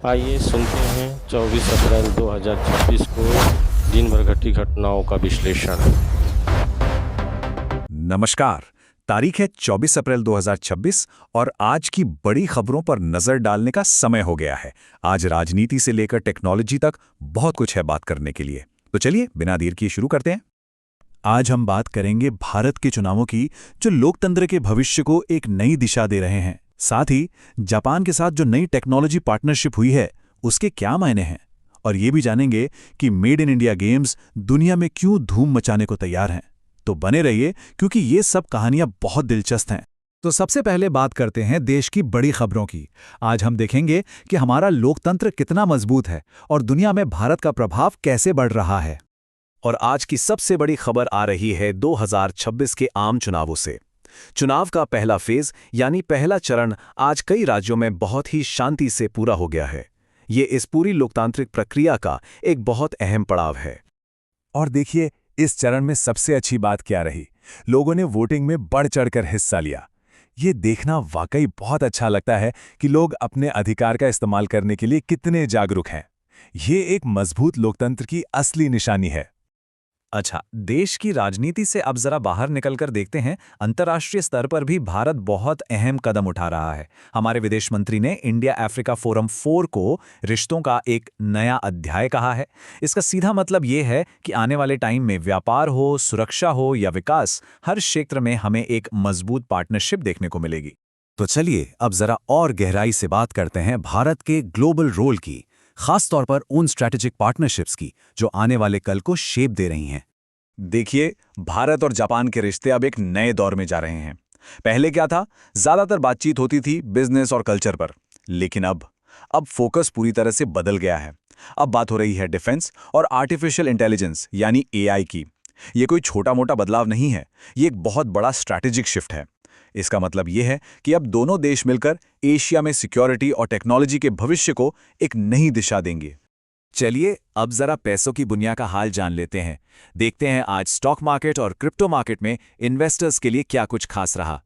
आइए सुनते हैं 24 अप्रैल 2026 को दिन भर घटी घटनाओं का विश्लेषण। नमस्कार। तारीख है 24 अप्रैल 2026 और आज की बड़ी खबरों पर नजर डालने का समय हो गया है। आज राजनीति से लेकर टेक्नोलॉजी तक बहुत कुछ है बात करने के लिए। तो चलिए बिना देर किए शुरू करते हैं। आज हम बात करेंगे भारत के चुनावों की, जो लोकतंत्र के भविष्य को एक नई दिशा दे रहे हैं। साथ ही जापान के साथ जो नई टेक्नोलॉजी पार्टनरशिप हुई है, उसके क्या मायने हैं। और ये भी जानेंगे कि मेड इन इंडिया गेम्स दुनिया में क्यों धूम मचाने को तैयार हैं। तो बने रहिए, क्योंकि ये सब कहानियां बहुत दिलचस्प हैं। तो सबसे पहले बात करते हैं देश की बड़ी खबरों की। आज हम देखेंगे कि हमारा लोकतंत्र कितना मजबूत है और दुनिया में भारत का प्रभाव कैसे बढ़ रहा है। और आज की सबसे बड़ी खबर आ रही है 2026 के आम चुनावों से। चुनाव का पहला फेज यानी पहला चरण आज कई राज्यों में बहुत ही शांति से पूरा हो गया है। ये इस पूरी लोकतांत्रिक प्रक्रिया का एक बहुत अहम पड़ाव है। और देखिए, इस चरण में सबसे अच्छी बात क्या रही। लोगों ने वोटिंग में बढ़ चढ़कर हिस्सा लिया। ये देखना वाकई बहुत अच्छा लगता है कि लोग अपने अधिकार का इस्तेमाल करने के लिए कितने जागरूक हैं। ये एक मजबूत लोकतंत्र की असली निशानी है। अच्छा, देश की राजनीति से अब जरा बाहर निकलकर देखते हैं। अंतर्राष्ट्रीय स्तर पर भी भारत बहुत अहम कदम उठा रहा है। हमारे विदेश मंत्री ने इंडिया अफ्रीका फोरम 4 को रिश्तों का एक नया अध्याय कहा है। इसका सीधा मतलब ये है कि आने वाले टाइम में व्यापार हो, सुरक्षा हो या विकास, हर क्षेत्र में हमें एक मजबूत पार्टनरशिप देखने को मिलेगी। तो चलिए अब जरा और गहराई से बात करते हैं भारत के ग्लोबल रोल की, खासतौर पर उन स्ट्रैटेजिक पार्टनरशिप्स की जो आने वाले कल को शेप दे रही हैं। देखिए, भारत और जापान के रिश्ते अब एक नए दौर में जा रहे हैं। पहले क्या था, ज्यादातर बातचीत होती थी बिजनेस और कल्चर पर, लेकिन अब फोकस पूरी तरह से बदल गया है। अब बात हो रही है डिफेंस और आर्टिफिशियल इंटेलिजेंस यानी एआई की। ये कोई छोटा मोटा बदलाव नहीं है, ये एक बहुत बड़ा स्ट्रैटेजिक शिफ्ट है। इसका मतलब ये है कि अब दोनों देश मिलकर एशिया में सिक्योरिटी और टेक्नोलॉजी के भविष्य को एक नई दिशा देंगे। चलिए अब जरा पैसों की दुनिया का हाल जान लेते हैं। देखते हैं आज स्टॉक मार्केट और क्रिप्टो मार्केट में इन्वेस्टर्स के लिए क्या कुछ खास रहा।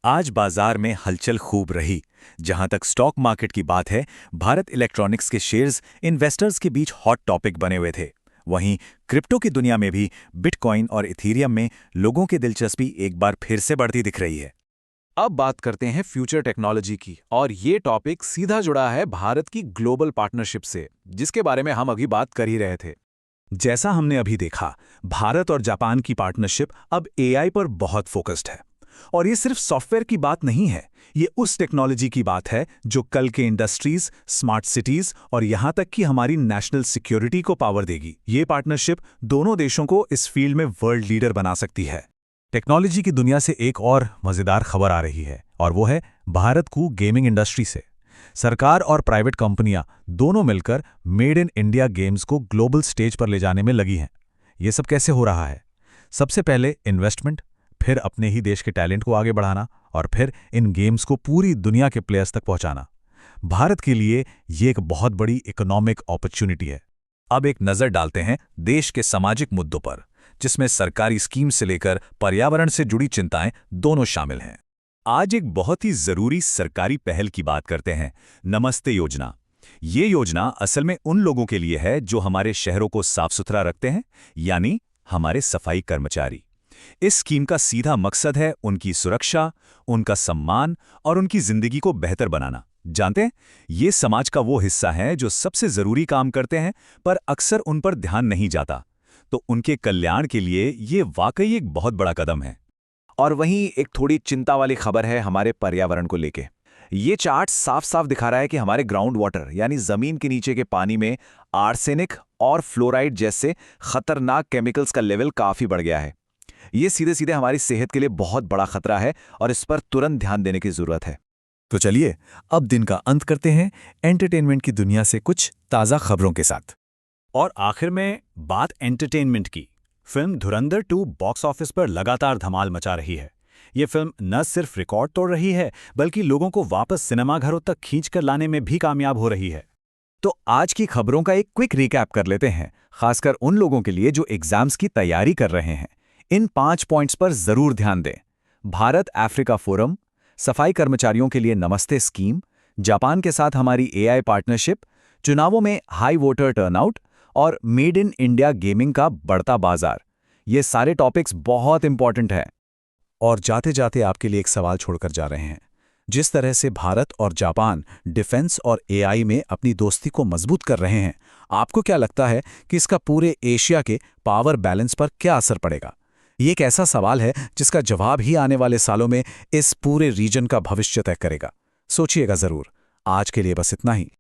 आज बाजार में हलचल खूब रही। जहां तक स्टॉक मार्केट की बात है, भारत इलेक्ट्रॉनिक्स के शेयर्स इन्वेस्टर्स के बीच हॉट टॉपिक बने हुए थे। वहीं क्रिप्टो की दुनिया में भी बिटकॉइन और इथीरियम में लोगों की दिलचस्पी एक बार फिर से बढ़ती दिख रही है। अब बात करते हैं फ्यूचर टेक्नोलॉजी की, और ये टॉपिक सीधा जुड़ा है भारत की ग्लोबल पार्टनरशिप से, जिसके बारे में हम अभी बात कर ही रहे थे। जैसा हमने अभी देखा, भारत और जापान की पार्टनरशिप अब एआई पर बहुत फोकस्ड है। और ये सिर्फ सॉफ्टवेयर की बात नहीं है, ये उस टेक्नोलॉजी की बात है जो कल के इंडस्ट्रीज, स्मार्ट सिटीज और यहां तक कि हमारी नेशनल सिक्योरिटी को पावर देगी। ये पार्टनरशिप दोनों देशों को इस फील्ड में वर्ल्ड लीडर बना सकती है। टेक्नोलॉजी की दुनिया से एक और मजेदार खबर आ रही है, और वो है भारत को गेमिंग इंडस्ट्री से। सरकार और प्राइवेट कंपनियां दोनों मिलकर मेड इन इंडिया गेम्स को ग्लोबल स्टेज पर ले जाने में लगी हैं। ये सब कैसे हो रहा है? सबसे पहले इन्वेस्टमेंट, फिर अपने ही देश के टैलेंट को आगे बढ़ाना, और फिर इन गेम्स को पूरी दुनिया के प्लेयर्स तक पहुंचाना। भारत के लिए ये एक बहुत बड़ी इकोनॉमिक अपॉर्चुनिटी है। अब एक नजर डालते हैं देश के सामाजिक मुद्दों पर, जिसमें सरकारी स्कीम से लेकर पर्यावरण से जुड़ी चिंताएं दोनों शामिल हैं। आज एक बहुत ही जरूरी सरकारी पहल की बात करते हैं, नमस्ते योजना। ये योजना असल में उन लोगों के लिए है जो हमारे शहरों को साफ सुथरा रखते हैं, यानी हमारे सफाई कर्मचारी। इस स्कीम का सीधा मकसद है उनकी सुरक्षा, उनका सम्मान और उनकी जिंदगी को बेहतर बनाना। जानते हैं, ये समाज का वो हिस्सा है जो सबसे जरूरी काम करते हैं, पर अक्सर उन पर ध्यान नहीं जाता। तो उनके कल्याण के लिए ये वाकई एक बहुत बड़ा कदम है। और वहीं एक थोड़ी चिंता वाली खबर है हमारे पर्यावरण को लेके। ये चार्ट साफ साफ दिखा रहा है कि हमारे ग्राउंड वाटर यानी जमीन के नीचे के पानी में आर्सेनिक और फ्लोराइड जैसे खतरनाक केमिकल्स का लेवल काफी बढ़ गया है। ये सीधे सीधे हमारी सेहत के लिए बहुत बड़ा खतरा है, और इस पर तुरंत ध्यान देने की जरूरत है। तो चलिए अब दिन का अंत करते हैं एंटरटेनमेंट की दुनिया से कुछ ताज़ा खबरों के साथ। और आखिर में बात एंटरटेनमेंट की। फिल्म धुरंधर 2 बॉक्स ऑफिस पर लगातार धमाल मचा रही है। ये फिल्म न सिर्फ रिकॉर्ड तोड़ रही है, बल्कि लोगों को वापस सिनेमाघरों तक खींचकर लाने में भी कामयाब हो रही है। तो आज की खबरों का एक क्विक रिकैप कर लेते हैं, खासकर उन लोगों के लिए जो एग्जाम्स की तैयारी कर रहे हैं। इन 5 पॉइंट्स पर जरूर ध्यान दें। भारत अफ्रीका फोरम, सफाई कर्मचारियों के लिए नमस्ते स्कीम, जापान के साथ हमारी एआई पार्टनरशिप, चुनावों में हाई वोटर टर्नआउट और मेड इन इंडिया गेमिंग का बढ़ता बाजार, ये सारे टॉपिक्स बहुत इंपॉर्टेंट हैं। और जाते जाते आपके लिए एक सवाल छोड़कर जा रहे हैं। जिस तरह से भारत और जापान डिफेंस और एआई में अपनी दोस्ती को मजबूत कर रहे हैं, आपको क्या लगता है कि इसका पूरे एशिया के पावर बैलेंस पर क्या असर पड़ेगा? ये एक ऐसा सवाल है जिसका जवाब ही आने वाले सालों में इस पूरे रीजन का भविष्य तय करेगा। सोचिएगा जरूर। आज के लिए बस इतना ही।